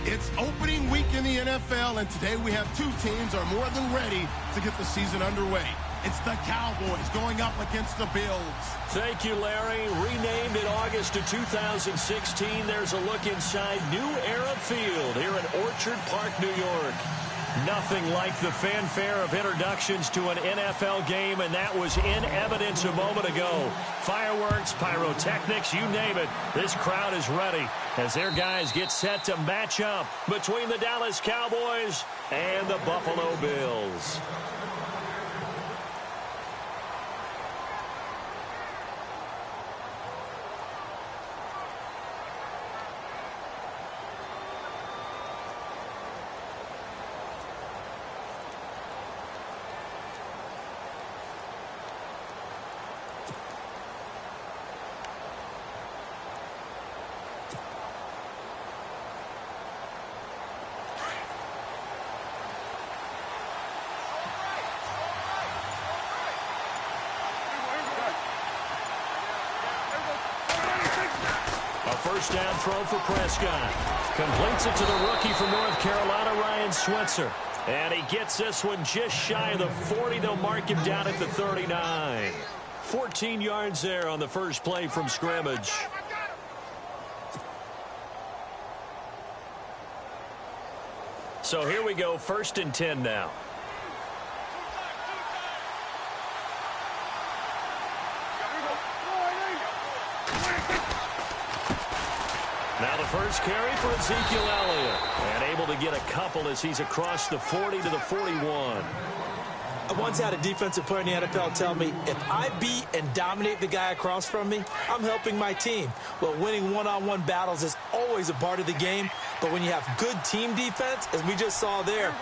It's opening week in the NFL, and today we have two teams are more than ready to get the season underway. It's the Cowboys going up against the Bills. Thank you, Larry. Renamed in August of 2016, there's a look inside New Era Field here in Orchard Park, New York. Nothing like the fanfare of introductions to an NFL game, and that was in evidence a moment ago. Fireworks, pyrotechnics, you name it. This crowd is ready as their guys get set to match up between the Dallas Cowboys and the Buffalo Bills. First down throw for Prescott. Completes it to the rookie from North Carolina, Ryan Switzer. And he gets this one just shy of the 40. They'll mark him down at the 39. 14 yards there on the first play from scrimmage. So here we go, 1st and 10 now. Now the first carry for Ezekiel Elliott. And able to get a couple as he's across the 40 to the 41. I once had a defensive player in the NFL tell me, if I beat and dominate the guy across from me, I'm helping my team. Well, winning one-on-one battles is always a part of the game. But when you have good team defense, as we just saw there,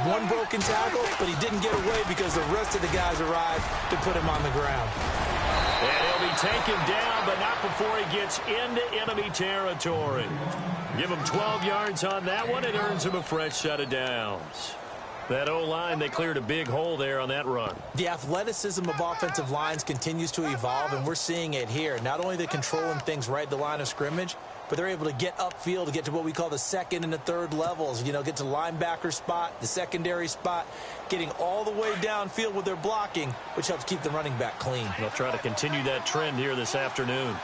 one broken tackle, but he didn't get away because the rest of the guys arrived to put him on the ground. And he'll be taken down, but not before he gets into enemy territory. Give him 12 yards on that one. It earns him a fresh set of downs. That O-line, they cleared a big hole there on that run. The athleticism of offensive lines continues to evolve, and we're seeing it here. Not only they're controlling things right at the line of scrimmage, but they're able to get upfield to get to what we call the second and the third levels. You know, get to the linebacker spot, the secondary spot, getting all the way downfield with their blocking, which helps keep the running back clean. They'll try to continue that trend here this afternoon.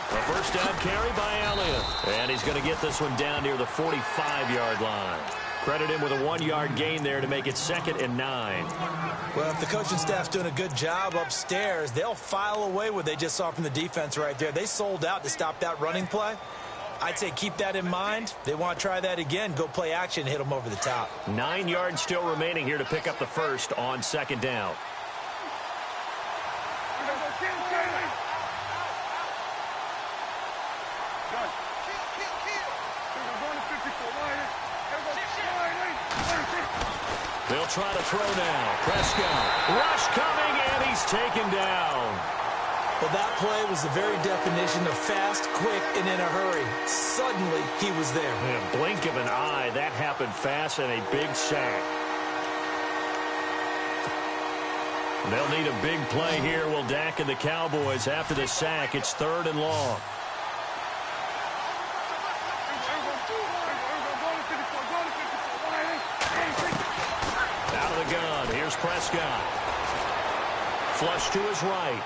A first down carry by Elliott. And he's going to get this one down near the 45-yard line. Credit him with a 1-yard gain there to make it 2nd and 9. Well, if the coaching staff's doing a good job upstairs, they'll file away what they just saw from the defense right there. They sold out to stop that running play. I'd say keep that in mind. They want to try that again. Go play action, hit them over the top. 9 yards still remaining here to pick up the first on 2nd down. They'll try to throw now. Prescott. Rush coming, and he's taken down. Well, that play was the very definition of fast, quick, and in a hurry. Suddenly, he was there. In a blink of an eye, that happened fast and a big sack. They'll need a big play here, will Dak and the Cowboys after the sack. It's 3rd and long. Here's Prescott. Flush to his right.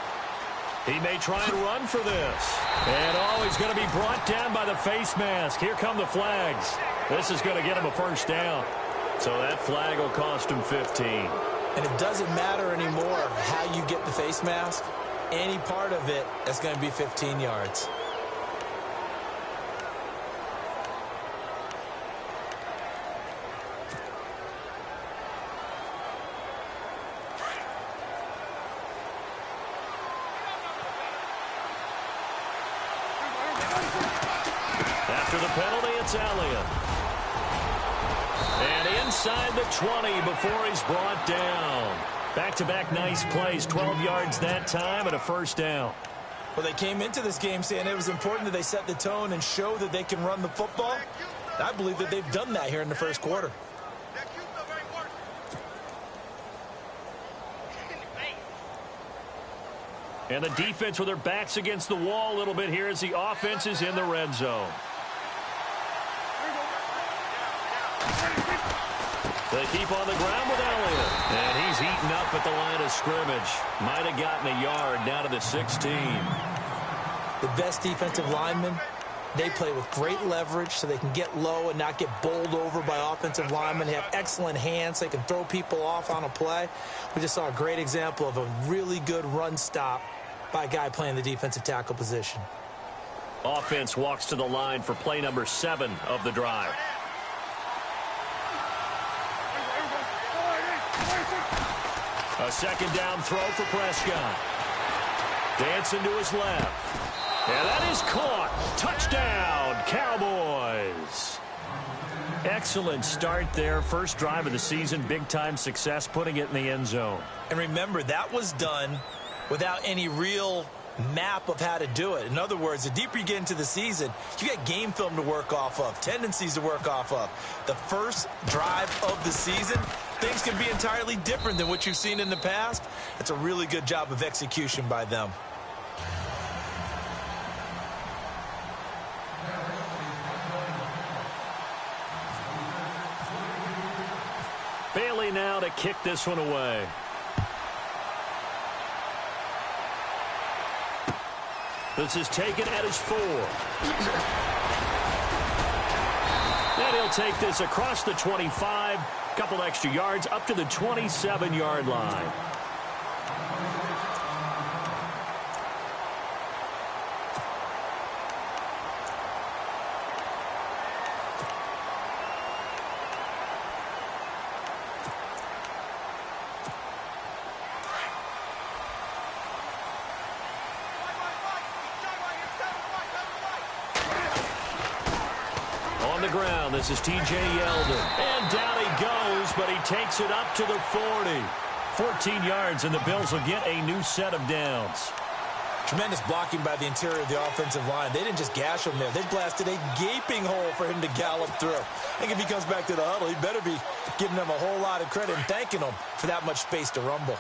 He may try and run for this. And, he's going to be brought down by the face mask. Here come the flags. This is going to get him a first down. So that flag will cost him 15. And it doesn't matter anymore how you get the face mask. Any part of it, that's going to be 15 yards. After the penalty, it's Elliott. And inside the 20 before he's brought down. Back-to-back nice plays, 12 yards that time and a first down. Well, they came into this game saying it was important that they set the tone and show that they can run the football. I believe that they've done that here in the first quarter. And the defense with their backs against the wall a little bit here as the offense is in the red zone. They keep on the ground with Elliott. And he's eaten up at the line of scrimmage. Might have gotten a yard down to the 16. The best defensive linemen, they play with great leverage so they can get low and not get bowled over by offensive linemen. They have excellent hands. They can throw people off on a play. We just saw a great example of a really good run stop by a guy playing the defensive tackle position. Offense walks to the line for play number 7 of the drive. A second down throw for Prescott. Dancing to his left. And that is caught. Touchdown, Cowboys. Excellent start there. First drive of the season. Big-time success, putting it in the end zone. And remember, that was done without any real map of how to do it. In other words, the deeper you get into the season, you got game film to work off of, tendencies to work off of. The first drive of the season, things can be entirely different than what you've seen in the past. It's a really good job of execution by them. Bailey now to kick this one away. This is taken at his 4. And he'll take this across the 25. Couple extra yards up to the 27-yard line. Ground. This is T.J. Yeldon. And down he goes, but he takes it up to the 40. 14 yards, and the Bills will get a new set of downs. Tremendous blocking by the interior of the offensive line. They didn't just gash him there. They blasted a gaping hole for him to gallop through. I think if he comes back to the huddle, he better be giving them a whole lot of credit and thanking them for that much space to rumble.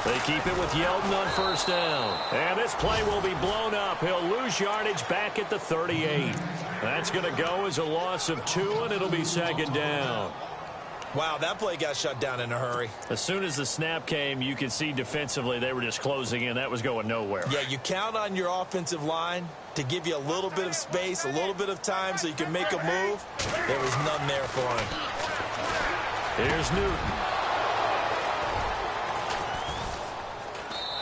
They keep it with Yeldon on first down. And this play will be blown up. He'll lose yardage back at the 38. That's going to go as a loss of 2, and it'll be second down. Wow, that play got shut down in a hurry. As soon as the snap came, you could see defensively they were just closing in. That was going nowhere. Yeah, you count on your offensive line to give you a little bit of space, a little bit of time so you can make a move. There was none there for him. Here's Newton.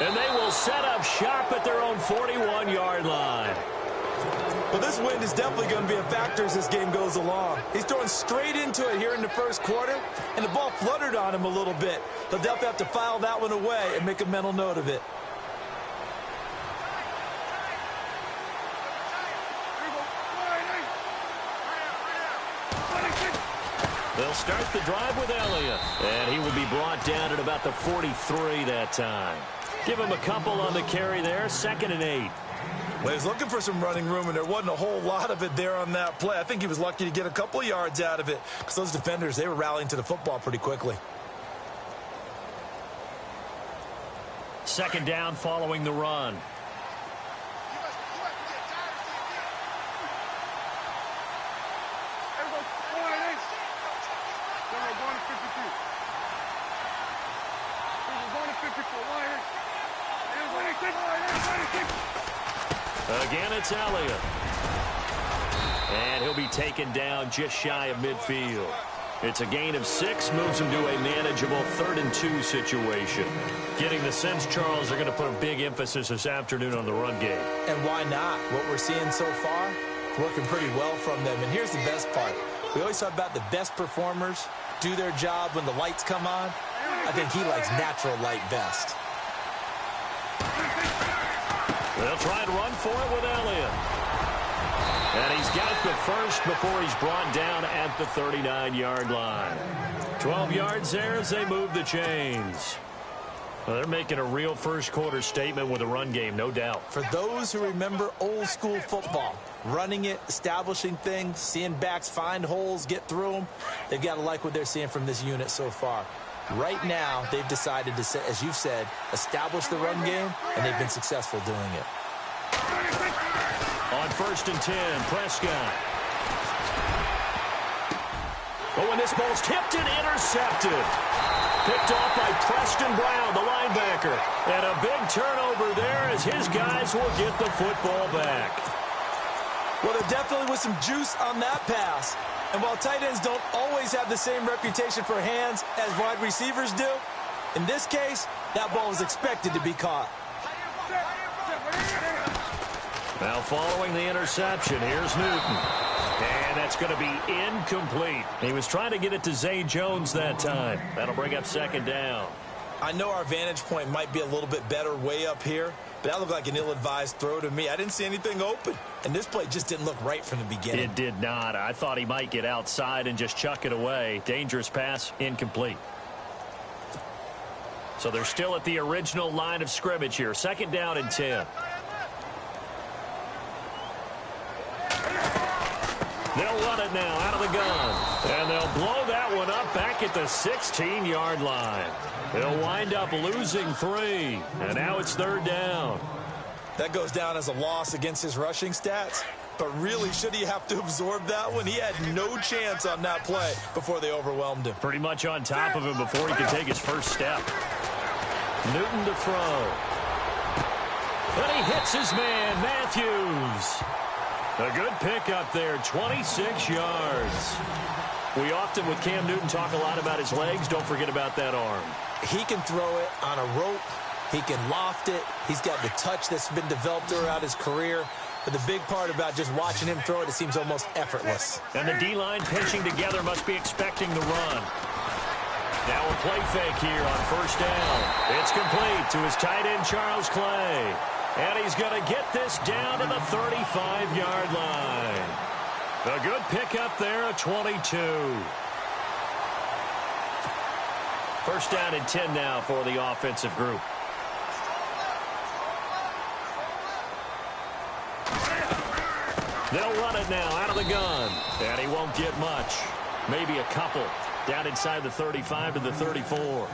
And they will set up shop at their own 41-yard line. Well, this wind is definitely going to be a factor as this game goes along. He's throwing straight into it here in the first quarter, and the ball fluttered on him a little bit. They'll definitely have to file that one away and make a mental note of it. They'll start the drive with Elliott, and he will be brought down at about the 43 that time. Give him a couple on the carry there, 2nd and 8. Well, he was looking for some running room, and there wasn't a whole lot of it there on that play. I think he was lucky to get a couple yards out of it because those defenders, they were rallying to the football pretty quickly. Second down following the run. Again, it's Elliott. And he'll be taken down just shy of midfield. It's a gain of 6, moves him to a manageable 3rd and 2 situation. Getting the sense, Charles, they're going to put a big emphasis this afternoon on the run game. And why not? What we're seeing so far, working pretty well from them. And here's the best part. We always talk about the best performers do their job when the lights come on. I think he likes natural light best. They'll try and run for it with Elliott. And he's got the first before he's brought down at the 39-yard line. 12 yards there as they move the chains. Well, they're making a real first-quarter statement with a run game, no doubt. For those who remember old-school football, running it, establishing things, seeing backs find holes, get through them, they've got to like what they're seeing from this unit so far. Right now, they've decided to, as you've said, establish the run game, and they've been successful doing it. On 1st and 10, Prescott. But when this ball's tipped and intercepted. Picked off by Preston Brown, the linebacker. And a big turnover there as his guys will get the football back. Well, there definitely was some juice on that pass. And while tight ends don't always have the same reputation for hands as wide receivers do, in this case, that ball was expected to be caught. Now following the interception, here's Newton. And that's going to be incomplete. He was trying to get it to Zay Jones that time. That'll bring up 2nd down. I know our vantage point might be a little bit better way up here, but that looked like an ill-advised throw to me. I didn't see anything open, and this play just didn't look right from the beginning. It did not. I thought he might get outside and just chuck it away. Dangerous pass, incomplete. So they're still at the original line of scrimmage here. 2nd down and 10. They'll run it now out of the gun. And they'll blow that one up back at the 16-yard line. They'll wind up losing 3. And now it's 3rd down. That goes down as a loss against his rushing stats. But really, should he have to absorb that one? He had no chance on that play before they overwhelmed him. Pretty much on top of him before he could take his first step. Newton to throw. And he hits his man, Matthews. A good pickup there, 26 yards. We often, with Cam Newton, talk a lot about his legs. Don't forget about that arm. He can throw it on a rope. He can loft it. He's got the touch that's been developed throughout his career. But the big part about just watching him throw it seems almost effortless. And the D-line pinching together must be expecting the run. Now a play fake here on 1st down. It's complete to his tight end, Charles Clay. And he's going to get this down to the 35-yard line. A good pickup there at 22. 1st down and 10 now for the offensive group. They'll run it now out of the gun. And he won't get much. Maybe a couple. Down inside the 35 to the 34.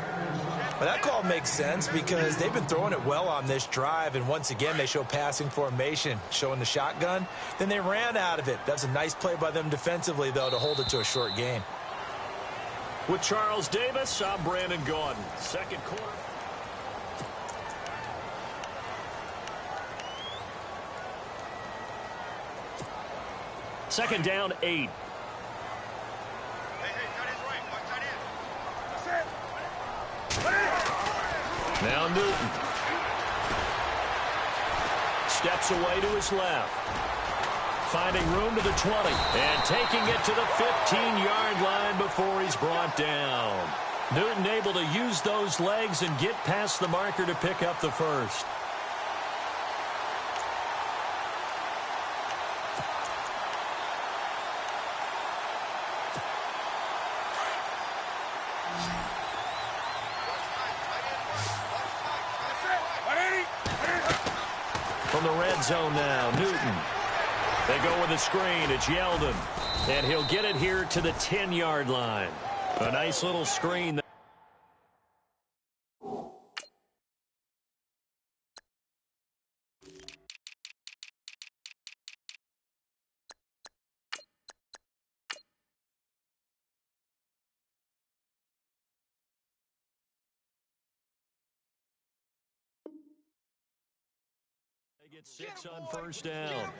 Well, that call makes sense because they've been throwing it well on this drive, and once again they show passing formation, showing the shotgun. Then they ran out of it. That's a nice play by them defensively, though, to hold it to a short gain. With Charles Davis, I'm Brandon Gaudin. 2nd quarter. Second down, 8. Now Newton. Steps away to his left. Finding room to the 20. And taking it to the 15-yard line before he's brought down. Newton able to use those legs and get past the marker to pick up the first. From the red zone now, Newton. They go with a screen. It's Yeldon. And he'll get it here to the 10-yard line. A nice little screen. They get 6 on 1st down.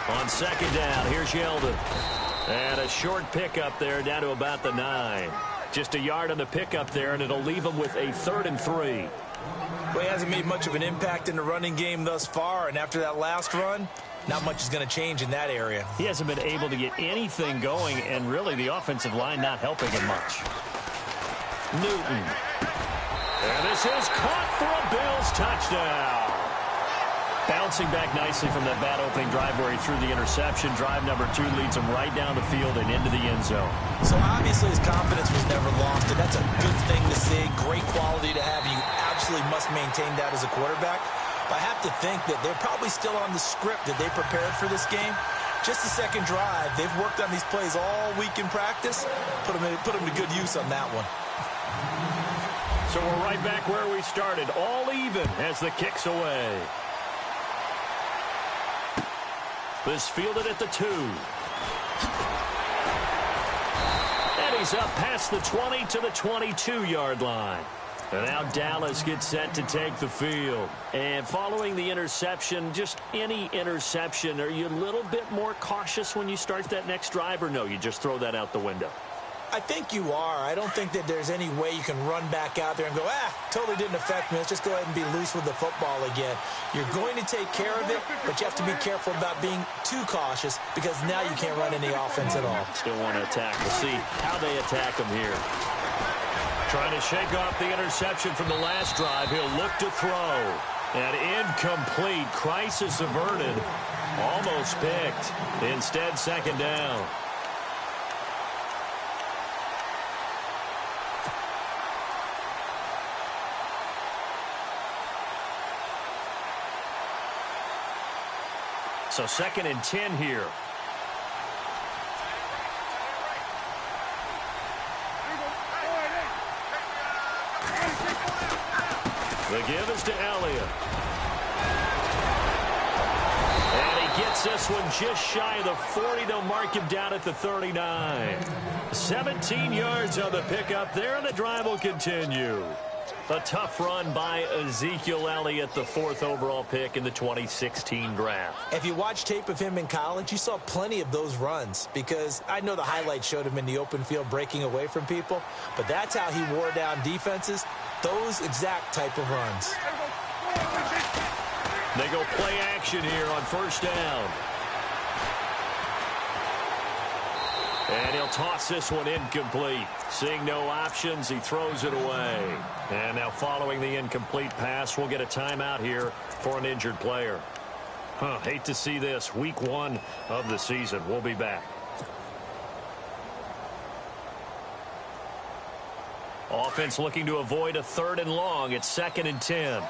On 2nd down, here's Yeldon. And a short pickup there down to about the 9. Just a yard on the pickup there, and it'll leave him with a 3rd and 3. Well, he hasn't made much of an impact in the running game thus far, and after that last run, not much is going to change in that area. He hasn't been able to get anything going, and really the offensive line not helping him much. Newton. And this is caught for a Bills touchdown. Bouncing back nicely from that bad opening drive where he threw the interception. Drive number 2 leads him right down the field and into the end zone. So obviously his confidence was never lost, and that's a good thing to see. Great quality to have. You absolutely must maintain that as a quarterback. But I have to think that they're probably still on the script that they prepared for this game. Just the second drive. They've worked on these plays all week in practice. Put them to good use on that one. So we're right back where we started. All even as the kick's away. This fielded at the 2. And he's up past the 20 to the 22-yard line. And now Dallas gets set to take the field. And following the interception, just any interception, are you a little bit more cautious when you start that next drive, or no, you just throw that out the window? I think you are. I don't think that there's any way you can run back out there and go, totally didn't affect me. Let's just go ahead and be loose with the football again. You're going to take care of it, but you have to be careful about being too cautious because now you can't run any offense at all. Still want to attack. We'll see how they attack him here. Trying to shake off the interception from the last drive. He'll look to throw. And incomplete. Crisis averted. Almost picked. Instead, second down. So 2nd and 10 here. The give is to Elliott. And he gets this one just shy of the 40. They'll mark him down at the 39. 17 yards on the pickup there, and the drive will continue. A tough run by Ezekiel Elliott, the 4th overall pick in the 2016 draft. If you watch tape of him in college, you saw plenty of those runs because I know the highlights showed him in the open field breaking away from people, but that's how he wore down defenses, those exact type of runs. They go play action here on 1st down. And he'll toss this one incomplete. Seeing no options, he throws it away. And now following the incomplete pass, we'll get a timeout here for an injured player. Hate to see this. Week 1 of the season. We'll be back. Offense looking to avoid a 3rd and long. It's 2nd and 10.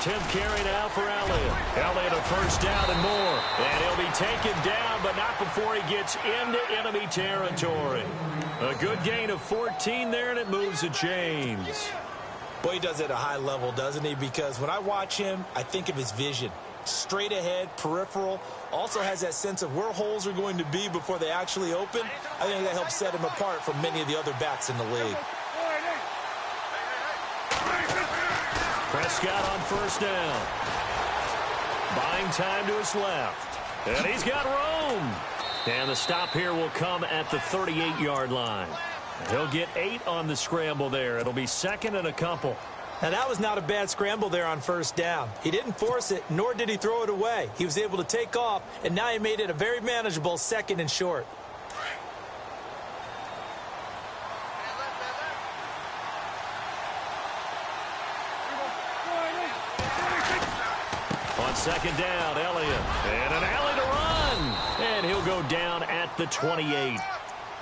Tim carry now for Elliott. Elliott a 1st down and more. And he'll be taken down, but not before he gets into enemy territory. A good gain of 14 there, and it moves the chains. Boy, he does it at a high level, doesn't he? Because when I watch him, I think of his vision. Straight ahead, peripheral. Also has that sense of where holes are going to be before they actually open. I think that helps set him apart from many of the other backs in the league. Prescott on 1st down. Buying time to his left. And he's got room. And the stop here will come at the 38-yard line. He'll get 8 on the scramble there. It'll be 2nd and a couple. Now, that was not a bad scramble there on 1st down. He didn't force it, nor did he throw it away. He was able to take off, and now he made it a very manageable 2nd and short. On 2nd down, Elliott. And an alley to run. And he'll go down at the 28.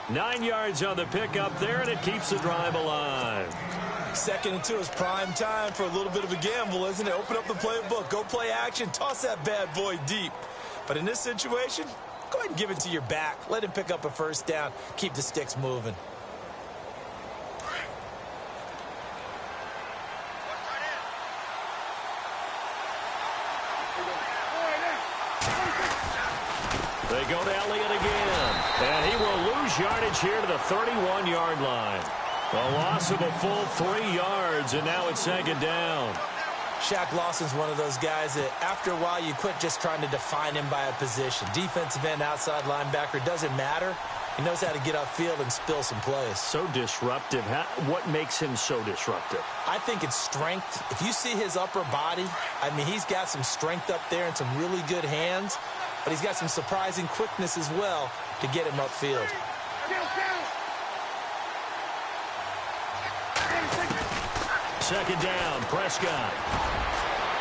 9 yards on the pickup there, and it keeps the drive alive. 2nd and 2 is prime time for a little bit of a gamble, isn't it? Open up the playbook, go play action, toss that bad boy deep. But in this situation, go ahead and give it to your back. Let him pick up a 1st down. Keep the sticks moving. They go to Elliott again. And he will lose yardage here to the 31-yard line. A loss of a full 3 yards, and now it's 2nd down. Shaq Lawson's one of those guys that after a while you quit just trying to define him by a position. Defensive end, outside linebacker, doesn't matter. He knows how to get upfield and spill some plays. So disruptive. What makes him so disruptive? I think it's strength. If you see his upper body, I mean, he's got some strength up there and some really good hands, but he's got some surprising quickness as well to get him upfield. Second down, Prescott.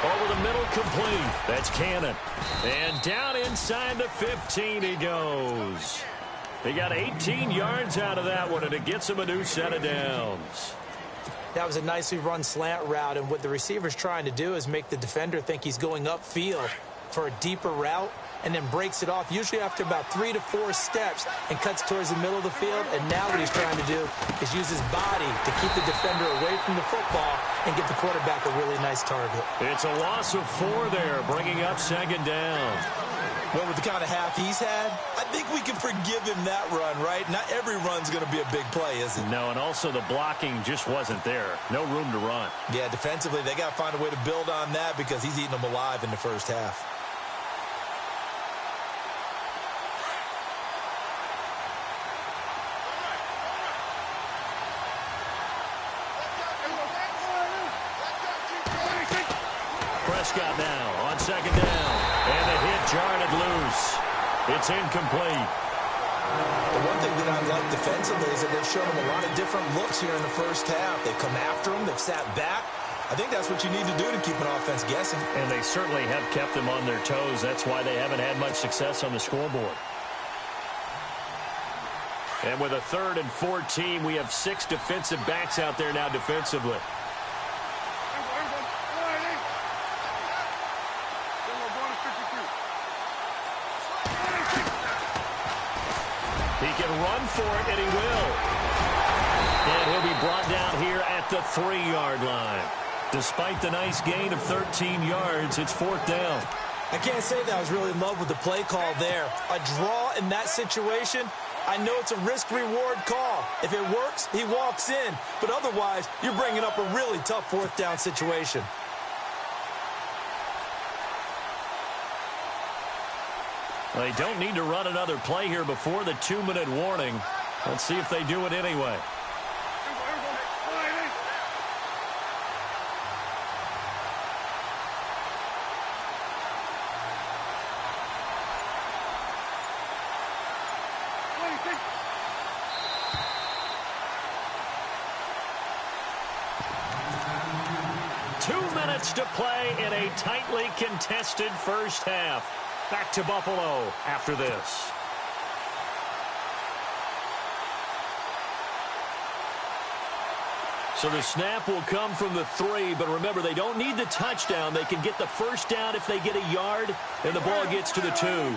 Over the middle, complete. That's Cannon. And down inside the 15 he goes. He got 18 yards out of that one, and it gets him a new set of downs. That was a nicely run slant route, and what the receiver's trying to do is make the defender think he's going upfield for a deeper route, and then breaks it off, usually after about 3 to 4 steps, and cuts towards the middle of the field. And now what he's trying to do is use his body to keep the defender away from the football and give the quarterback a really nice target. It's a loss of 4 there, bringing up second down. Well, with the kind of half he's had, I think we can forgive him that run, right? Not every run's going to be a big play, is it? No, and also the blocking just wasn't there. No room to run. Yeah, defensively, they got to find a way to build on that because he's eating them alive in the first half. Prescott now on second down. And the hit jarred it loose. It's incomplete. The one thing that I like defensively is that they've shown him a lot of different looks here in the first half. They've come after him. They've sat back. I think that's what you need to do to keep an offense guessing. And they certainly have kept them on their toes. That's why they haven't had much success on the scoreboard. And with a 3rd and 14, we have 6 defensive backs out there now defensively. He can run for it, and he will. And he'll be brought down here at the 3-yard line. Despite the nice gain of 13 yards, it's 4th down. I can't say that I was really in love with the play call there. A draw in that situation, I know it's a risk-reward call. If it works, he walks in. But otherwise, you're bringing up a really tough 4th down situation. They don't need to run another play here before the 2-minute warning. Let's see if they do it anyway. To play in a tightly contested first half. Back to Buffalo after this. So the snap will come from the 3, but remember, they don't need the touchdown. They can get the first down if they get a yard, and the ball gets to the 2. They'll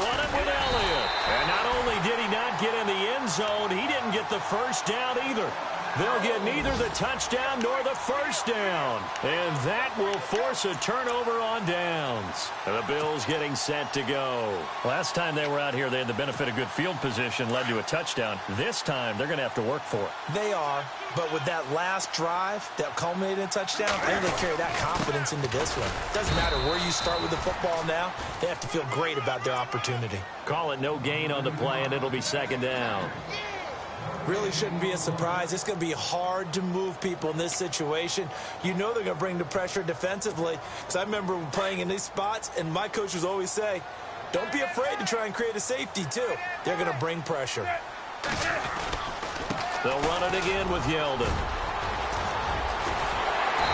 run it with Elliott. And not only did he not get in the end zone, he didn't get the first down either. They'll get neither the touchdown nor the first down. And that will force a turnover on downs. And the Bills getting set to go. Last time they were out here, they had the benefit of good field position, led to a touchdown. This time, they're going to have to work for it. They are. But with that last drive that culminated in a touchdown, I think they carry that confidence into this one. Doesn't matter where you start with the football now. They have to feel great about their opportunity. Call it no gain on the play, and it'll be second down. Really shouldn't be a surprise. It's going to be hard to move people in this situation. You know they're going to bring the pressure defensively. Because I remember playing in these spots, and my coaches always say, don't be afraid to try and create a safety, too. They're going to bring pressure. They'll run it again with Yeldon.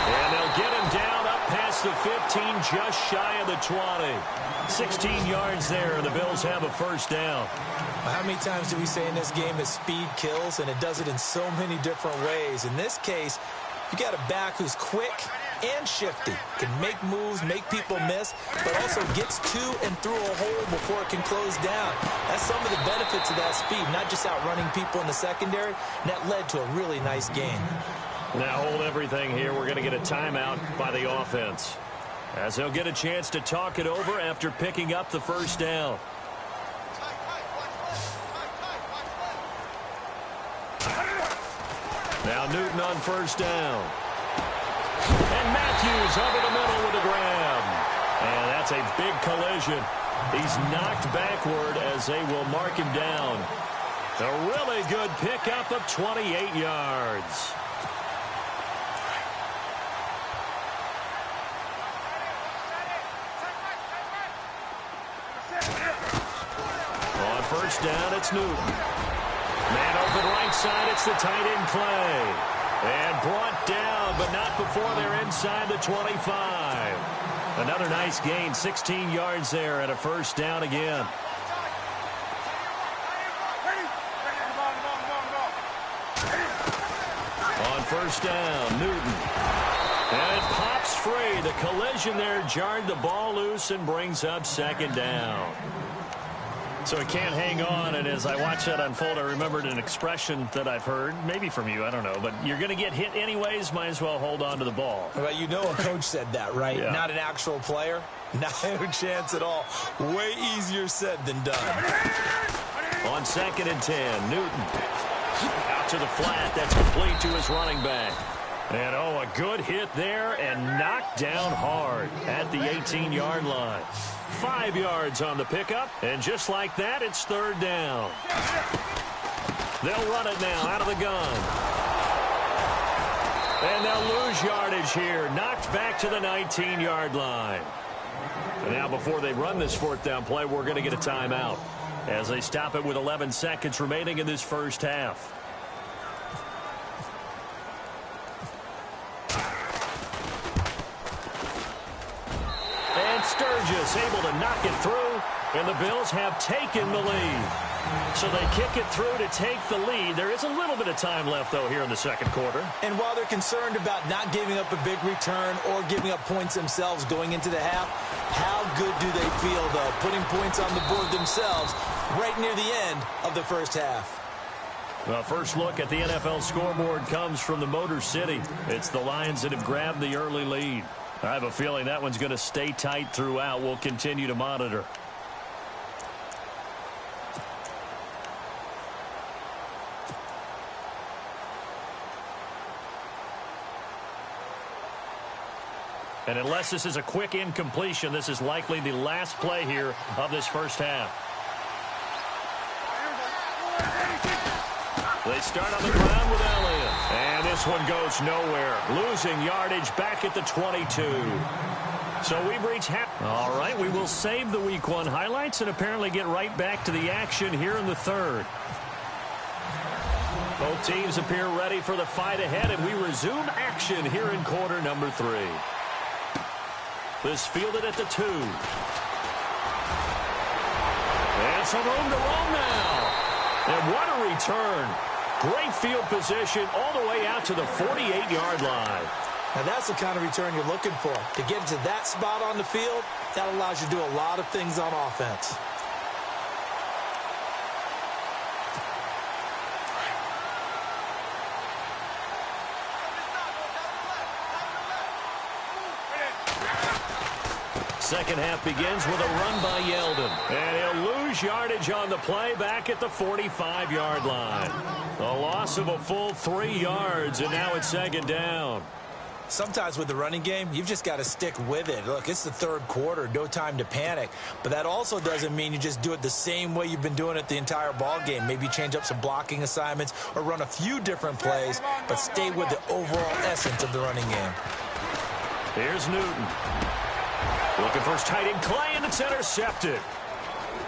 And they'll get him down up past the 15, just shy of the 20. 16 yards there, and the Bills have a first down. How many times do we say in this game that speed kills, and it does it in so many different ways? In this case, you got a back who's quick and shifty, can make moves, make people miss, but also gets to and through a hole before it can close down. That's some of the benefits of that speed, not just outrunning people in the secondary, and that led to a really nice game. Now hold everything here. We're going to get a timeout by the offense, as they'll get a chance to talk it over after picking up the first down. Now Newton on first down. And Matthews over the middle with a grab. And that's a big collision. He's knocked backward as they will mark him down. A really good pickup of 28 yards. On first down, it's Newton. Man over the right side, it's the tight end Clay. And brought down, but not before they're inside the 25. Another nice gain, 16 yards there and a first down again. On first down, Newton. And it pops free. The collision there jarred the ball loose and brings up second down. So it can't hang on, and as I watch that unfold, I remembered an expression that I've heard, maybe from you, I don't know, but you're going to get hit anyways, might as well hold on to the ball. Well, you know a coach said that, right? Yeah. Not an actual player. No chance at all. Way easier said than done. On 2nd and 10, Newton. Out to the flat, that's complete to his running back. And, oh, a good hit there and knocked down hard at the 18-yard line. 5 yards on the pickup, and just like that, it's third down. They'll run it now out of the gun. And they'll lose yardage here, knocked back to the 19-yard line. And now before they run this fourth down play, we're going to get a timeout as they stop it with 11 seconds remaining in this first half. Sturgis able to knock it through, and the Bills have taken the lead. So they kick it through to take the lead. There is a little bit of time left, though, here in the second quarter. And while they're concerned about not giving up a big return or giving up points themselves going into the half, how good do they feel, though, putting points on the board themselves right near the end of the first half? Well, first look at the NFL scoreboard comes from the Motor City. It's the Lions that have grabbed the early lead. I have a feeling that one's going to stay tight throughout. We'll continue to monitor. And unless this is a quick incompletion, this is likely the last play here of this first half. They start on the ground with Elliott. And this one goes nowhere. Losing yardage back at the 22. So we've reached half. All right, we will save the Week 1 highlights and apparently get right back to the action here in the third. Both teams appear ready for the fight ahead, and we resume action here in quarter number 3. This fielded at the 2. And some room to roam now. And what a return. Great field position all the way out to the 48-yard line. Now that's the kind of return you're looking for. To get to that spot on the field, that allows you to do a lot of things on offense. Second half begins with a run by Yeldon. And he'll lose yardage on the play back at the 45-yard line. A loss of a full 3 yards, and now it's second down. Sometimes with the running game, you've just got to stick with it. Look, it's the third quarter, no time to panic. But that also doesn't mean you just do it the same way you've been doing it the entire ball game. Maybe change up some blocking assignments or run a few different plays, but stay with the overall essence of the running game. Here's Newton. Looking for his tight end Clay, and it's intercepted.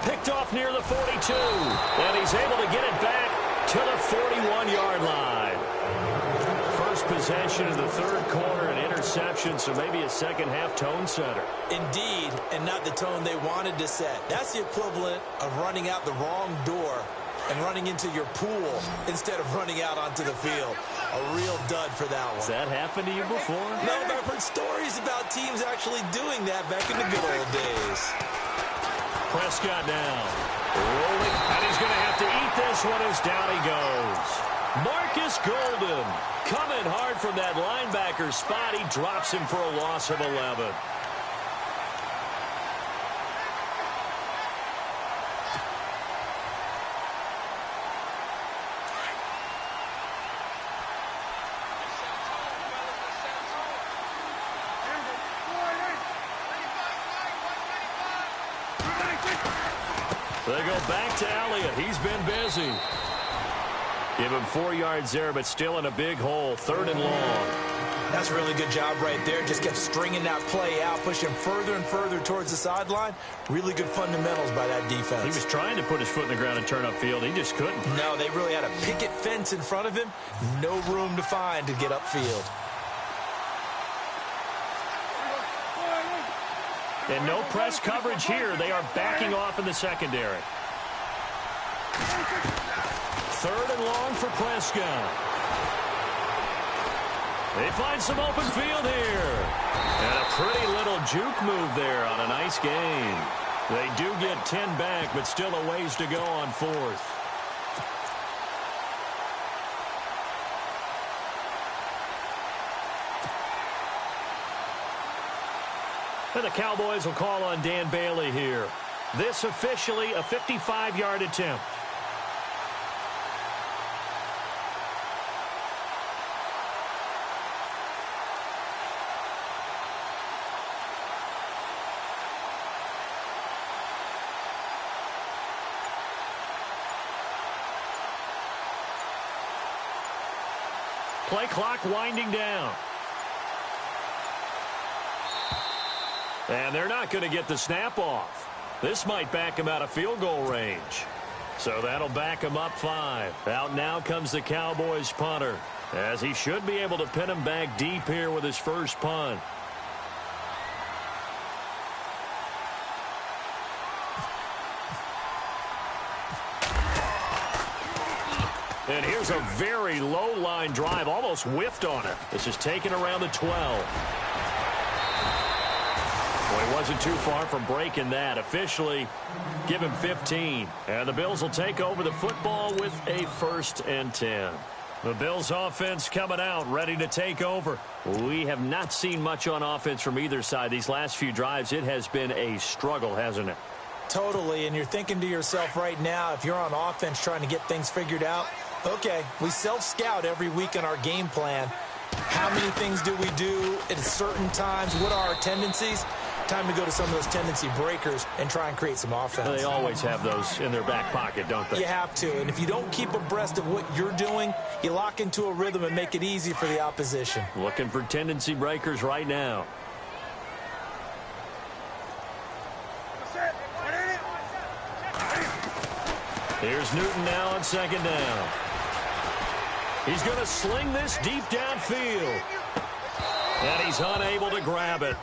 Picked off near the 42. And he's able to get it back to the 41-yard line. First possession of the third quarter, an interception, so maybe a second-half tone setter. Indeed, and not the tone they wanted to set. That's the equivalent of running out the wrong door and running into your pool instead of running out onto the field. A real dud for that one. Has that happened to you before? No, but I've heard stories about teams actually doing that back in the good old days. Prescott now. Rolling, and he's going to have to eat this one as down he goes. Marcus Golden coming hard from that linebacker spot. He drops him for a loss of 11. They go back to Elliott. He's been busy. Give him 4 yards there, but still in a big hole. 3rd and long. That's a really good job right there. Just kept stringing that play out, pushing further and further towards the sideline. Really good fundamentals by that defense. He was trying to put his foot in the ground and turn upfield. He just couldn't. No, they really had a picket fence in front of him. No room to find to get upfield. And no press coverage here. They are backing off in the secondary. 3rd and long for Prescott. They find some open field here. And a pretty little juke move there on a nice game. They do get 10 back, but still a ways to go on 4th. And the Cowboys will call on Dan Bailey here. This officially a 55-yard attempt. Play clock winding down. And they're not going to get the snap off. This might back him out of field goal range. So that'll back him up 5. Out now comes the Cowboys punter, as he should be able to pin him back deep here with his first punt. And here's a very low line drive, almost whiffed on it. This is taken around the 12. Well, he wasn't too far from breaking that. Officially, give him 15. And the Bills will take over the football with a 1st and 10. The Bills offense coming out, ready to take over. We have not seen much on offense from either side. These last few drives, it has been a struggle, hasn't it? Totally, and you're thinking to yourself right now, if you're on offense trying to get things figured out, okay, we self-scout every week in our game plan. How many things do we do at certain times? What are our tendencies? Time to go to some of those tendency breakers and try and create some offense. They always have those in their back pocket, don't they? You have to, and if you don't keep abreast of what you're doing, you lock into a rhythm and make it easy for the opposition. Looking for tendency breakers right now. Here's Newton now on 2nd down. He's going to sling this deep downfield. And he's unable to grab it.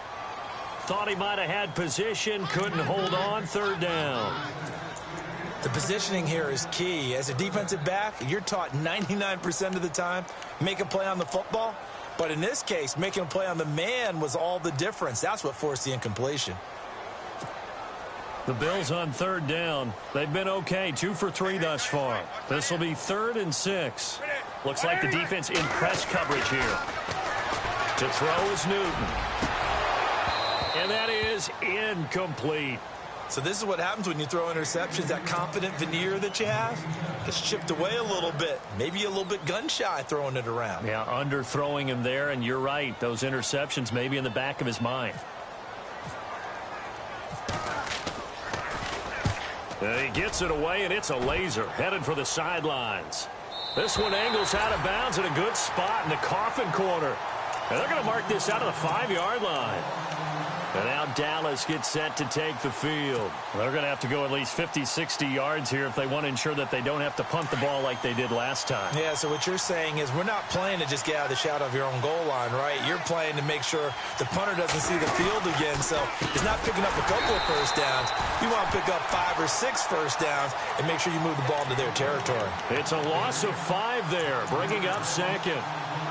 Thought he might have had position, couldn't hold on. 3rd down. The positioning here is key. As a defensive back, you're taught 99% of the time, make a play on the football. But in this case, making a play on the man was all the difference. That's what forced the incompletion. The Bills on 3rd down. They've been okay, 2 for 3 thus far. This will be 3rd and 6. Looks like the defense in press coverage here. To throw is Newton. And that is incomplete. So this is what happens when you throw interceptions. That confident veneer that you have gets chipped away a little bit. Maybe a little bit gun-shy throwing it around. Yeah, underthrowing him there, and you're right. Those interceptions may be in the back of his mind. And he gets it away, and it's a laser. Headed for the sidelines. This one angles out of bounds in a good spot in the coffin corner. And they're going to mark this out of the 5-yard line. And now Dallas gets set to take the field. They're going to have to go at least 50, 60 yards here if they want to ensure that they don't have to punt the ball like they did last time. Yeah, so what you're saying is we're not playing to just get out of the shadow of your own goal line, right? You're playing to make sure the punter doesn't see the field again. So he's not picking up a couple of first downs. You want to pick up 5 or 6 first downs and make sure you move the ball into their territory. It's a loss of 5 there, bringing up 2nd.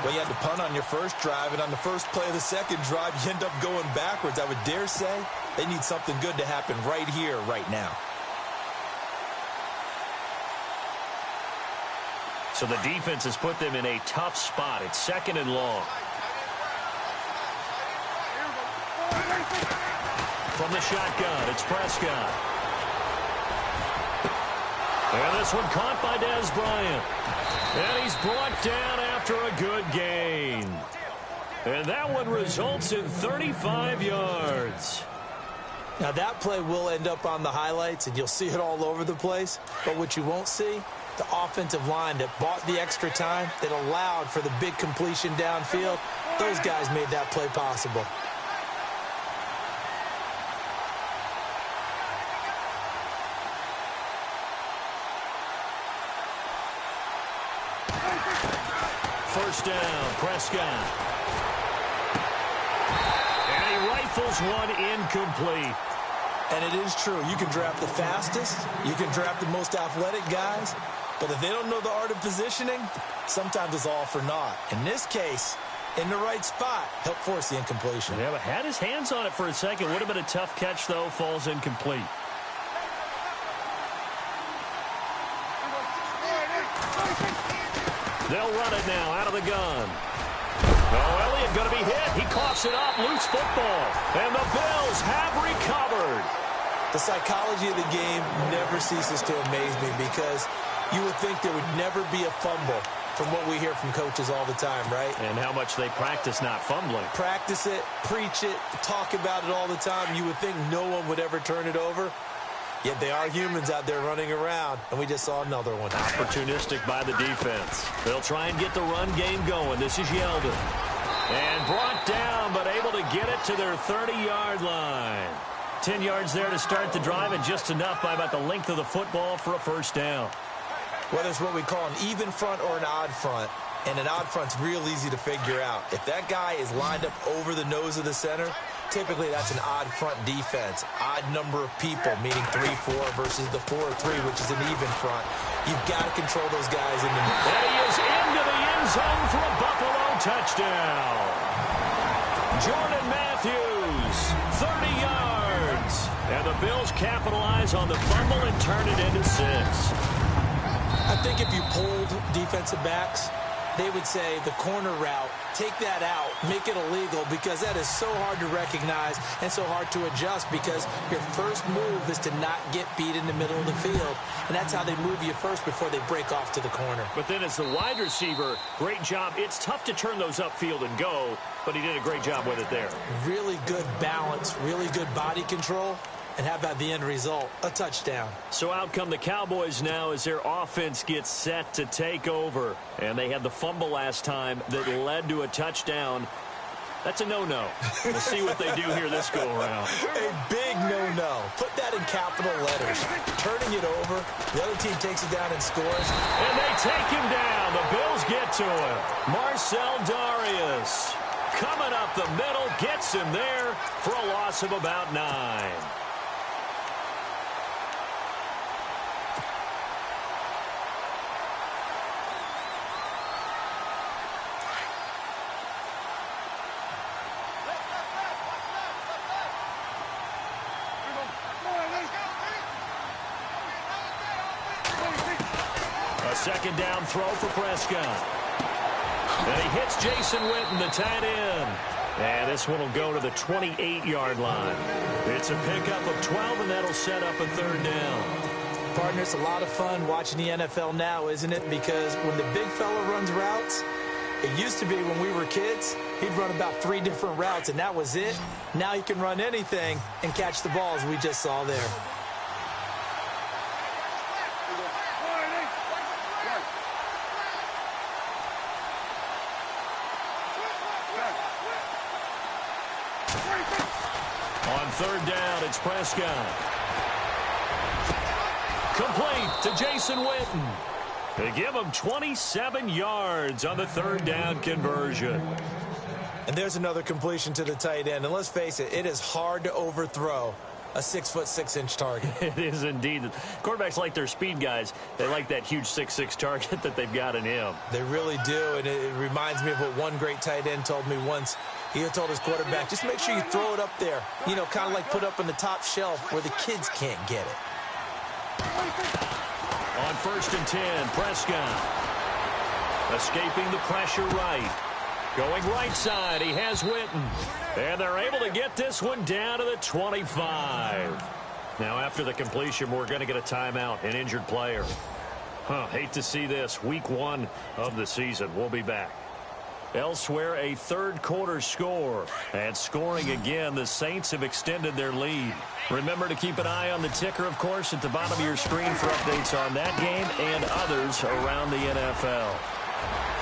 Well, you had to punt on your first drive, and on the first play of the second drive, you end up going backwards. I would dare say they need something good to happen right here, right now. So the defense has put them in a tough spot. It's 2nd and long. From the shotgun, it's Prescott. And this one caught by Dez Bryant. And he's brought down after a good gain. And that one results in 35 yards. Now, that play will end up on the highlights, and you'll see it all over the place. But what you won't see The offensive line that bought the extra time, that allowed for the big completion downfield, those guys made that play possible. First down, Prescott. And he rifles one incomplete. And it is true. You can draft the fastest. You can draft the most athletic guys. But if they don't know the art of positioning, sometimes it's all for naught. In this case, in the right spot, helped force the incompletion. Yeah, but had his hands on it for a second. Would have been a tough catch, though. Falls incomplete. They'll run it now out of the gun. Oh, Elliott going to be hit. He coughs it up. Loose football. And the Bills have recovered. The psychology of the game never ceases to amaze me because you would think there would never be a fumble from what we hear from coaches all the time, right? And how much they practice not fumbling. Practice it, preach it, talk about it all the time. You would think no one would ever turn it over. Yet they are humans out there running around, and we just saw another one. Opportunistic by the defense. They'll try and get the run game going. This is Yeldon. And brought down, but able to get it to their 30-yard line. 10 yards there to start the drive, and just enough by about the length of the football for a first down. Whether it's what we call an even front or an odd front, and an odd front's real easy to figure out. If that guy is lined up over the nose of the center, typically that's an odd front defense. Odd number of people, meaning 3-4 versus the 4-3, which is an even front. You've got to control those guys in the middle. And he is into the end zone for a Buffalo touchdown. Jordan Matthews, 30 yards. And the Bills capitalize on the fumble and turn it into 6. I think if you polled defensive backs, they would say the corner route, take that out, make it illegal, because that is so hard to recognize and so hard to adjust, because your first move is to not get beat in the middle of the field. And that's how they move you first before they break off to the corner. But then as the wide receiver, great job. It's tough to turn those upfield and go, but he did a great job with it there. Really good balance, really good body control. And how about the end result? A touchdown. So out come the Cowboys now as their offense gets set to take over. And they had the fumble last time that led to a touchdown. That's a no-no. We'll see what they do here this go-around. A big no-no. Put that in capital letters. Turning it over. The other team takes it down and scores. And they take him down. The Bills get to him. Marcel Darius coming up the middle. Gets him there for a loss of about 9. Second down throw for Prescott. And he hits Jason Witten, the tight end. And this one will go to the 28-yard line. It's a pickup of 12, and that'll set up a third down. Partner, it's a lot of fun watching the NFL now, isn't it? Because when the big fella runs routes, it used to be when we were kids, he'd run about 3 different routes, and that was it. Now he can run anything and catch the balls we just saw there. On third down, it's Prescott. Complete to Jason Witten. They give him 27 yards on the third down conversion. And there's another completion to the tight end. And let's face it, it is hard to overthrow a 6'6" target. It is indeed. Quarterbacks like their speed guys. They like that huge 6'6" target that they've got in him. They really do, and it reminds me of what one great tight end told me once. He had told his quarterback, just make sure you throw it up there. You know, kind of like put up on the top shelf where the kids can't get it. On 1st and 10, Prescott. Escaping the pressure right. Going right side, he has Witten. And they're able to get this one down to the 25. Now, after the completion, we're going to get a timeout, an injured player. Hate to see this. Week 1 of the season. We'll be back. Elsewhere, a third-quarter score. And scoring again, the Saints have extended their lead. Remember to keep an eye on the ticker, of course, at the bottom of your screen for updates on that game and others around the NFL.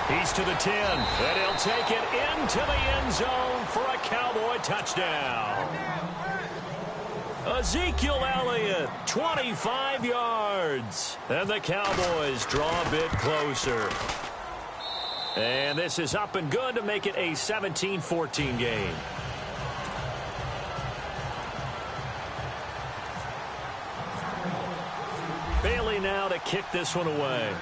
He's to the 10, and he'll take it into the end zone for a Cowboy touchdown. Ezekiel Elliott, 25 yards. And the Cowboys draw a bit closer. And this is up and good to make it a 17-14 game. Bailey now to kick this one away.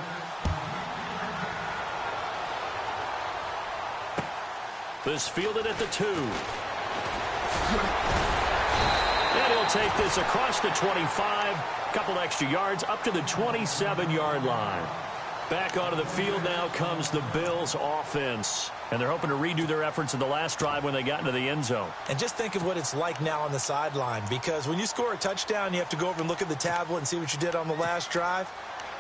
This fielded at the 2. And he'll take this across the 25. Couple extra yards up to the 27-yard line. Back onto the field now comes the Bills offense. And they're hoping to redo their efforts in the last drive when they got into the end zone. And just think of what it's like now on the sideline. Because when you score a touchdown, you have to go over and look at the tablet and see what you did on the last drive.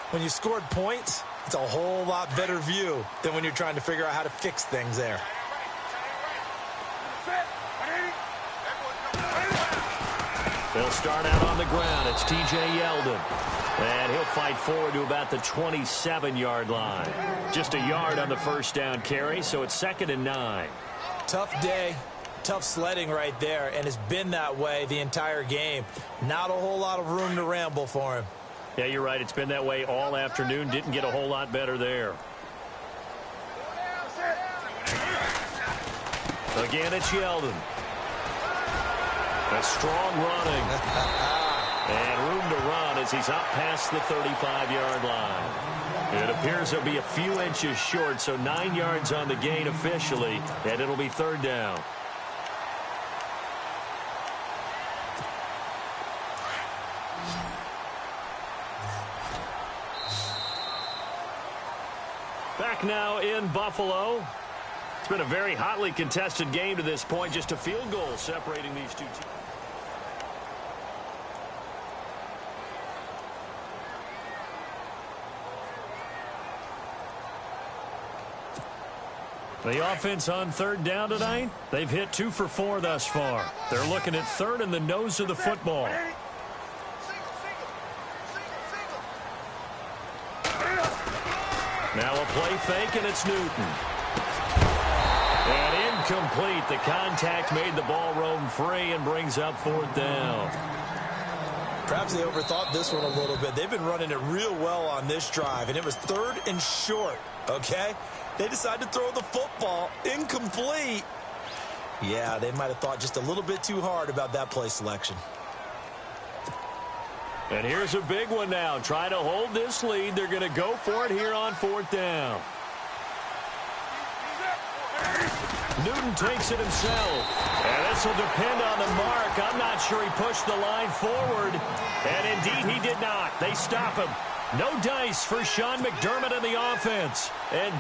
When you scored points, it's a whole lot better view than when you're trying to figure out how to fix things there. They'll start out on the ground. It's T.J. Yeldon. And he'll fight forward to about the 27-yard line. Just a yard on the first down carry, so it's 2nd and 9. Tough day, tough sledding right there, and it's been that way the entire game. Not a whole lot of room to ramble for him. Yeah, you're right. It's been that way all afternoon. Didn't get a whole lot better there. Again, it's Yeldon. A strong running. And room to run as he's up past the 35-yard line. It appears he'll be a few inches short, so 9 yards on the gain officially, and it'll be 3rd down. Back now in Buffalo. It's been a very hotly contested game to this point. Just a field goal separating these two teams. The offense on 3rd down tonight, they've hit 2 for 4 thus far. They're looking at 3rd and the nose of the football. Now a play fake, and it's Newton. And incomplete. The contact made the ball roam free and brings up 4th down. Perhaps they overthought this one a little bit. They've been running it real well on this drive, and it was 3rd and short, okay? They decided to throw the football incomplete. Yeah, they might have thought just a little bit too hard about that play selection. And here's a big one now. Trying to hold this lead. They're going to go for it here on 4th down. Newton takes it himself. And this will depend on the mark. I'm not sure he pushed the line forward. And indeed he did not. They stop him. No dice for Sean McDermott and the offense. And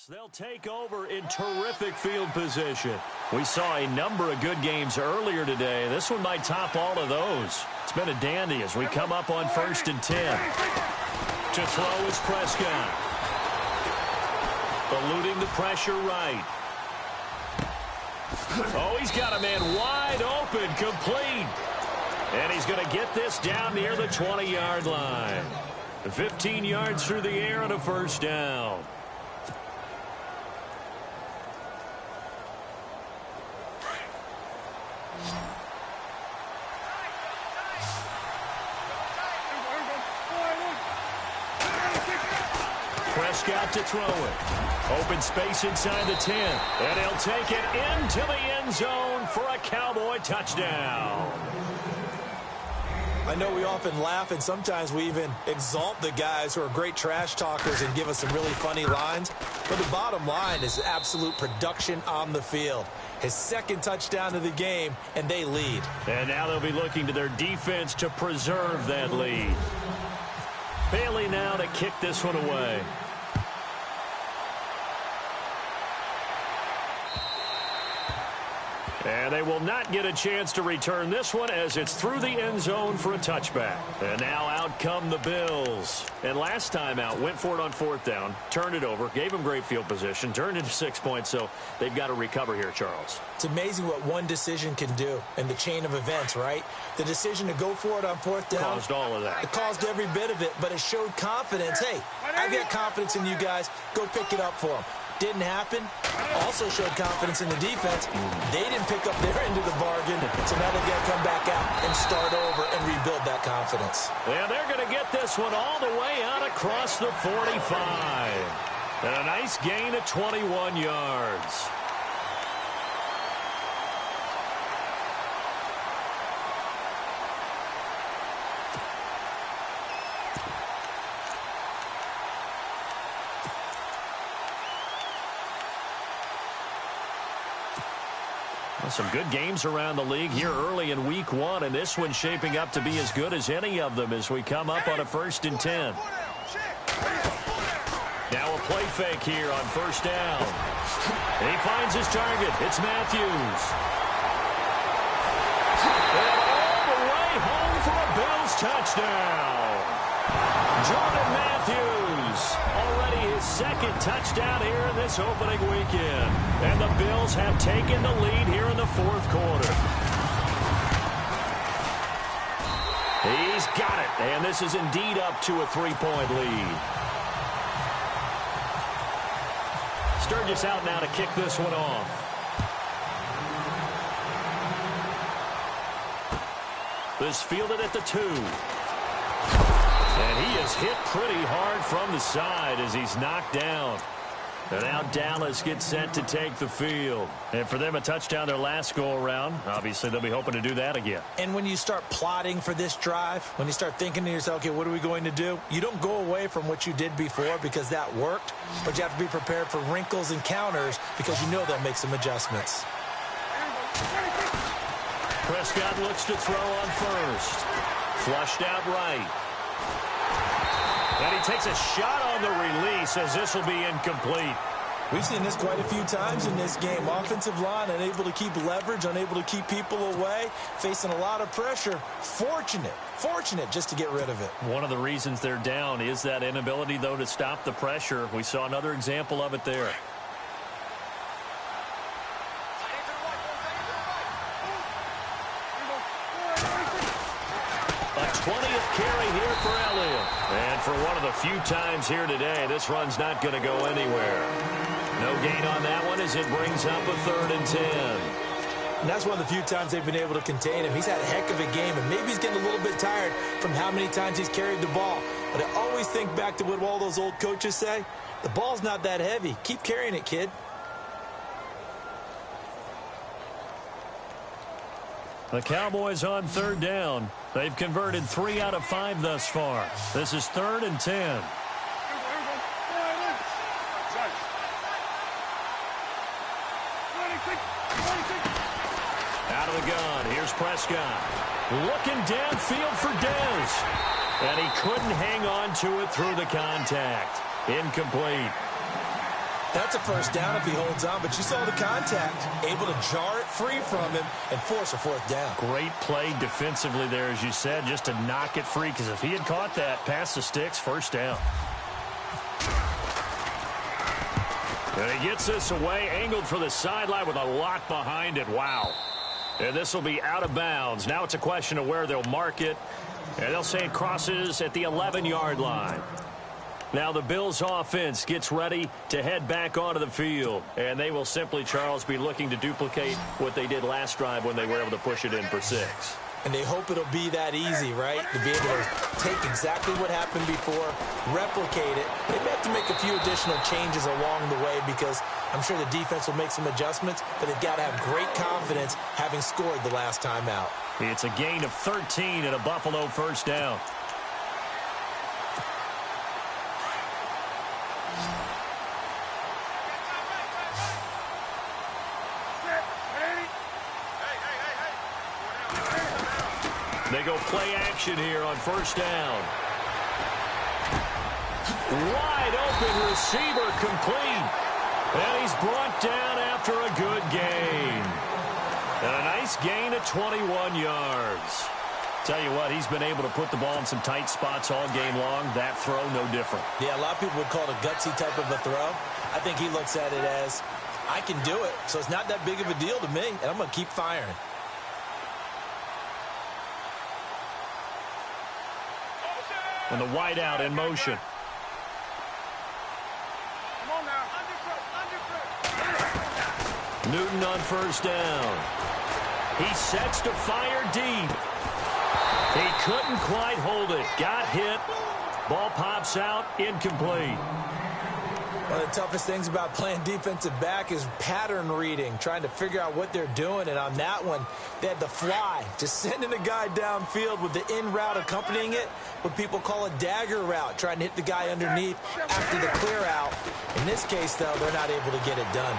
they'll take over in terrific field position. We saw a number of good games earlier today. This one might top all of those. It's been a dandy as we come up on 1st and 10. To throw is Prescott. Eluding the pressure right. Oh, he's got a man wide open, complete. And he's going to get this down near the 20-yard line. 15 yards through the air and a 1st down. Prescott to throw it. Open space inside the 10. And he'll take it into the end zone for a Cowboy touchdown. I know we often laugh, and sometimes we even exalt the guys who are great trash talkers and give us some really funny lines. But the bottom line is absolute production on the field. His 2nd touchdown of the game, and they lead. And now they'll be looking to their defense to preserve that lead. Bailey now to kick this one away. And they will not get a chance to return this one as it's through the end zone for a touchback. And now out come the Bills. And last time out, went for it on 4th down, turned it over, gave them great field position, turned into 6 points, so they've got to recover here, Charles. It's amazing what one decision can do in the chain of events, right? The decision to go for it on 4th down. Caused all of that. It caused every bit of it, but it showed confidence. Hey, I've got confidence in you guys. Go pick it up for them. Didn't happen. Also showed confidence in the defense. They didn't pick up their end of the bargain, so now they've got to come back out and start over and rebuild that confidence. Yeah, they're going to get this one all the way out across the 45. And a nice gain of 21 yards. Some good games around the league here early in week 1, and this one's shaping up to be as good as any of them as we come up on a 1st and 10. Now a play fake here on 1st down. And he finds his target. It's Matthews. And all the way home for a Bills touchdown. Jordan Matthews, already his 2nd touchdown here in this opening weekend. And the Bills have taken the lead here in the 4th quarter. He's got it, and this is indeed up to a 3-point lead. Sturgis out now to kick this one off. This fielded at the 2. And he is hit pretty hard from the side as he's knocked down. And now Dallas gets set to take the field. And for them, a touchdown their last go-around. Obviously, they'll be hoping to do that again. And when you start plotting for this drive, when you start thinking to yourself, okay, what are we going to do? You don't go away from what you did before because that worked. But you have to be prepared for wrinkles and counters because you know they'll make some adjustments. Prescott looks to throw on 1st. Flushed out right. And he takes a shot on the release as this will be incomplete. We've seen this quite a few times in this game. Offensive line unable to keep leverage, unable to keep people away, facing a lot of pressure. Fortunate just to get rid of it. One of the reasons they're down is that inability, though, to stop the pressure. We saw another example of it there. A 20th carry here for Elliott. And for one of the few times here today, this run's not going to go anywhere. No gain on that one as it brings up a 3rd and 10. And that's one of the few times they've been able to contain him. He's had a heck of a game, and maybe he's getting a little bit tired from how many times he's carried the ball. But I always think back to what all those old coaches say. The ball's not that heavy. Keep carrying it, kid. The Cowboys on 3rd down. They've converted 3 out of 5 thus far. This is 3rd and 10. Out of the gun. Here's Prescott. Looking downfield for Dez. And he couldn't hang on to it through the contact. Incomplete. That's a 1st down if he holds on, but you saw the contact. Able to jar it free from him and force a 4th down. Great play defensively there, as you said, just to knock it free, because if he had caught that, past the sticks, 1st down. And he gets this away, angled for the sideline with a lot behind it. Wow. And this will be out of bounds. Now it's a question of where they'll mark it. And they'll say it crosses at the 11-yard line. Now the Bills offense gets ready to head back onto the field. And they will simply, Charles, be looking to duplicate what they did last drive when they were able to push it in for 6. And they hope it'll be that easy, right? To be able to take exactly what happened before, replicate it. They may have to make a few additional changes along the way because I'm sure the defense will make some adjustments, but they've got to have great confidence having scored the last time out. It's a gain of 13 and a Buffalo 1st down. They go play action here on 1st down. Wide open receiver complete. And he's brought down after a good gain. And a nice gain of 21 yards. Tell you what, he's been able to put the ball in some tight spots all game long. That throw, no different. Yeah, a lot of people would call it a gutsy type of a throw. I think he looks at it as, I can do it, so it's not that big of a deal to me, and I'm going to keep firing. And the wideout in motion. Newton on first down. He sets to fire deep. He couldn't quite hold it. Got hit. Ball pops out. Incomplete. One of the toughest things about playing defensive back is pattern reading, trying to figure out what they're doing. And on that one, they had the fly, just sending a guy downfield with the in route accompanying it, what people call a dagger route, trying to hit the guy underneath after the clear out. In this case, though, they're not able to get it done.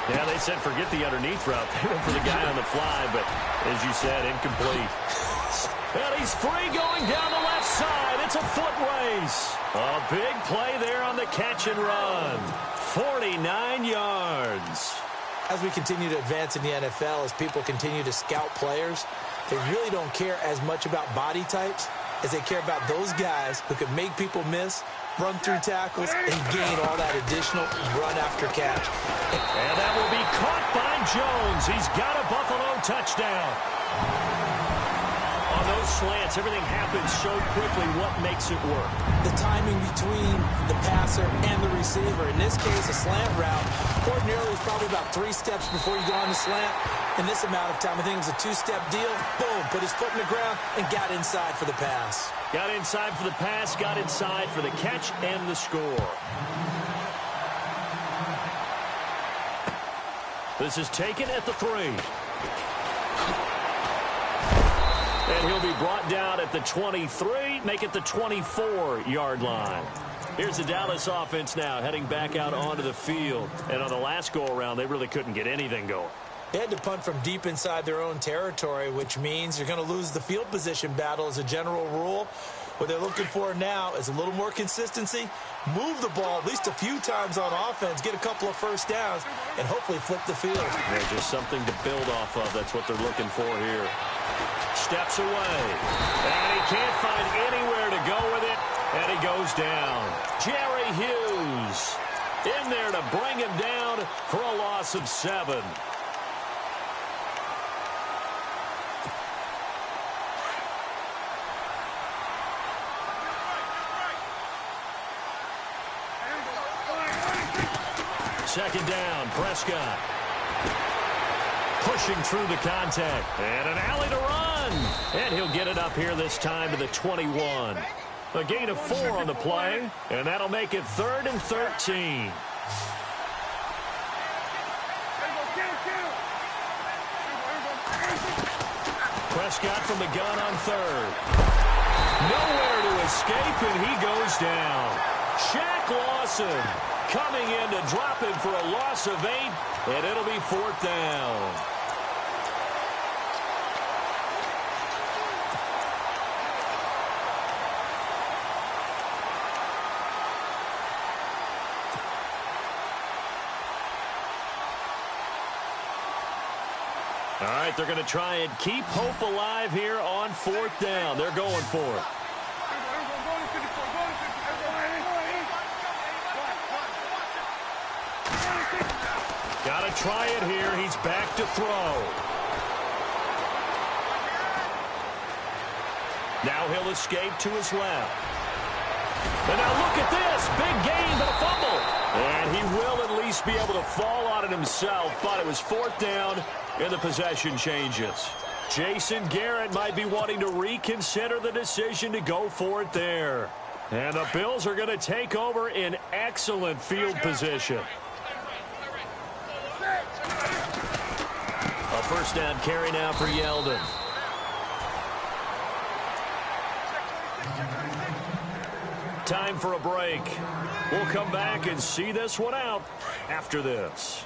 Yeah, they said forget the underneath route. They went for the guy on the fly, but as you said, incomplete. And he's free going down the left side. It's a foot race. A big play there on the catch and run. 49 yards. As we continue to advance in the NFL, as people continue to scout players, they really don't care as much about body types as they care about those guys who can make people miss, run through tackles, and gain all that additional run after catch. And that will be caught by Jones. He's got a Buffalo touchdown. On those slants, everything happens so quickly. What makes it work? The timing between the passer and the receiver. In this case, a slant route. Ordinarily, it's probably about 3 steps before you go on the slant. In this amount of time, I think it was a 2-step deal. Boom, put his foot in the ground and got inside for the pass. Got inside for the pass, got inside for the catch and the score. This is taken at the 3. And he'll be brought down at the 23, make it the 24-yard line. Here's the Dallas offense now heading back out onto the field. And on the last go-around, they really couldn't get anything going. They had to punt from deep inside their own territory, which means you're going to lose the field position battle as a general rule. What they're looking for now is a little more consistency, move the ball at least a few times on offense, get a couple of first downs, and hopefully flip the field. There's just something to build off of. That's what they're looking for here. Steps away. And he can't find anywhere to go with it. And he goes down. Jerry Hughes in there to bring him down for a loss of 7. Second down, Prescott. Pushing through the contact. And an alley to run. And he'll get it up here this time to the 21. A gain of 4 on the play. And that'll make it 3rd and 13. Prescott from the gun on 3rd. Nowhere to escape, and he goes down. Shaq Lawson coming in to drop him for a loss of 8, and it'll be 4th down. All right, they're going to try and keep hope alive here on 4th down. They're going for it. Got to try it here. He's back to throw. Now he'll escape to his left. And now look at this. Big gain, but a fumble. And he will at least be able to fall on it himself. But it was 4th down, and the possession changes. Jason Garrett might be wanting to reconsider the decision to go for it there. And the Bills are going to take over in excellent field position. A first down carry now for Yeldon. Time for a break. We'll come back and see this one out after this.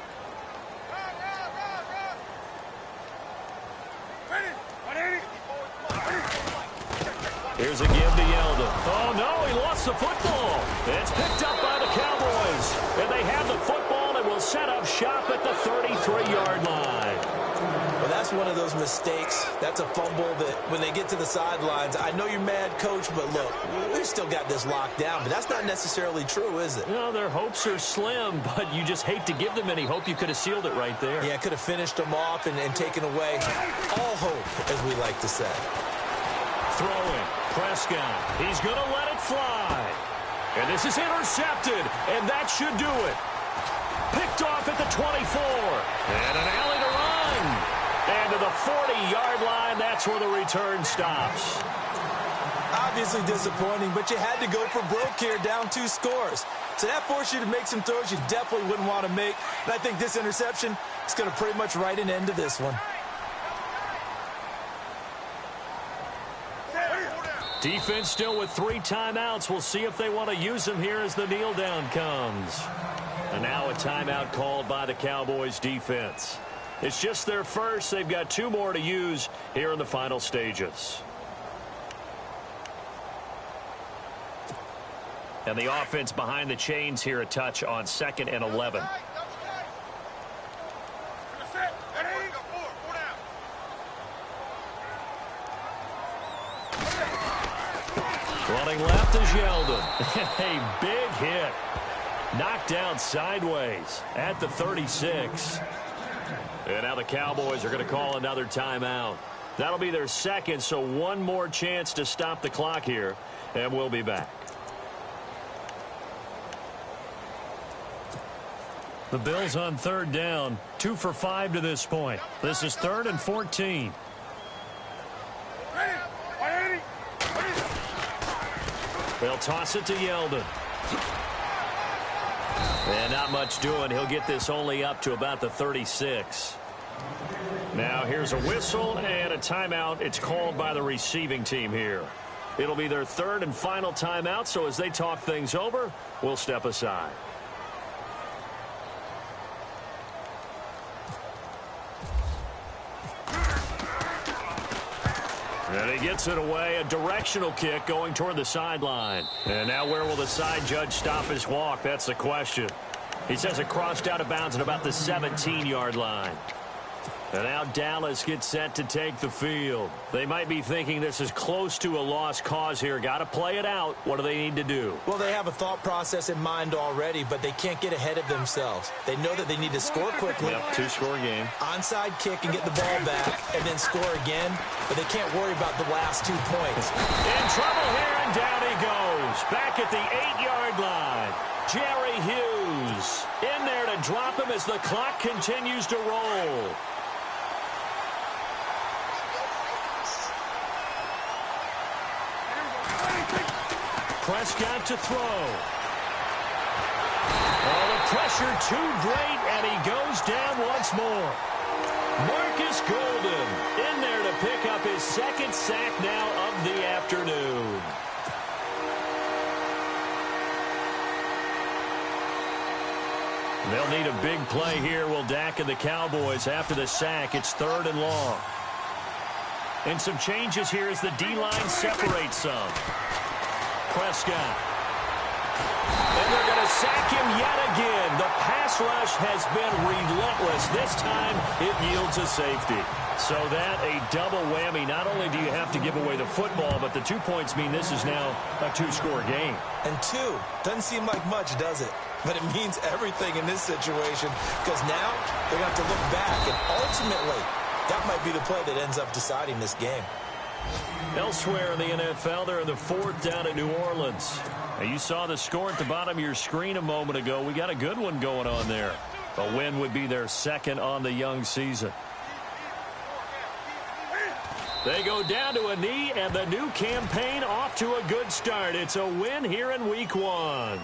Here's a give to Yeldon. Oh, no, he lost the football. It's picked up by the Cowboys. And they have the football and will set up shop at the 33-yard line. Well, that's that's one of those mistakes. That's a fumble that when they get to the sidelines, I know you're mad, Coach, but look, we've still got this locked down. But that's not necessarily true, is it? No, their hopes are slim, but you just hate to give them any hope. You could have sealed it right there. Yeah, could have finished them off and taken away all hope, as we like to say. Throwing. Prescott. He's going to let it fly. And this is intercepted, and that should do it. Picked off at the 24. And an alley to run. And to the 40-yard line, that's where the return stops. Obviously disappointing, but you had to go for broke here, down 2 scores. So that forced you to make some throws you definitely wouldn't want to make. And I think this interception is going to pretty much write an end to this one. Defense still with 3 timeouts. We'll see if they want to use them here as the kneel down comes. And now a timeout called by the Cowboys defense. It's just their first. They've got 2 more to use here in the final stages. And the offense behind the chains here a touch on 2nd and 11. Running left is Yeldon. A big hit. Knocked down sideways at the 36. And now the Cowboys are going to call another timeout. That'll be their second, so one more chance to stop the clock here, and we'll be back. The Bills on 3rd down, 2 for 5 to this point. This is 3rd and 14. They'll toss it to Yeldon. And not much doing. He'll get this only up to about the 36. Now here's a whistle and a timeout. It's called by the receiving team here. It'll be their 3rd and final timeout, so as they talk things over, we'll step aside. And he gets it away, a directional kick going toward the sideline. And now where will the side judge stop his walk? That's the question. He says it crossed out of bounds at about the 17-yard line. And now Dallas gets set to take the field. They might be thinking this is close to a lost cause here. Got to play it out. What do they need to do? Well, they have a thought process in mind already, but they can't get ahead of themselves. They know that they need to score quickly. Yep, 2-score game. Onside kick and get the ball back and then score again, but they can't worry about the last 2 points. In trouble here, and down he goes. Back at the 8-yard line. Jerry Hughes in there to drop him as the clock continues to roll. Prescott to throw. Oh, the pressure too great, and he goes down once more. Marcus Golden in there to pick up his 2nd sack now of the afternoon. They'll need a big play here, will Dak and the Cowboys. After the sack, it's 3rd and long. And some changes here as the D-line separates some. Prescott. And they're going to sack him yet again. The pass rush has been relentless. This time, it yields a safety. So that a double whammy. Not only do you have to give away the football, but the 2 points mean this is now a 2-score game. And 2 doesn't seem like much, does it? But it means everything in this situation, because now they're going to have to look back, and ultimately, that might be the play that ends up deciding this game. Elsewhere in the NFL, they're in the 4th down at New Orleans. Now, you saw the score at the bottom of your screen a moment ago. We got a good one going on there. A win would be their 2nd on the young season. They go down to a knee, and the new campaign off to a good start. It's a win here in Week 1.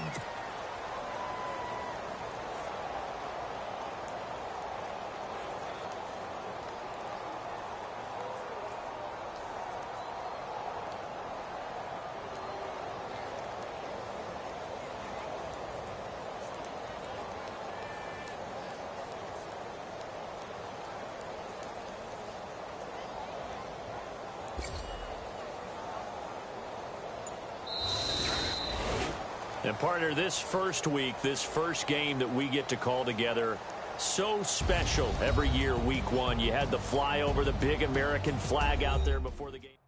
And partner, this first week, this first game that we get to call together, So special every year, week one. You had the fly over the big American flag out there before the game.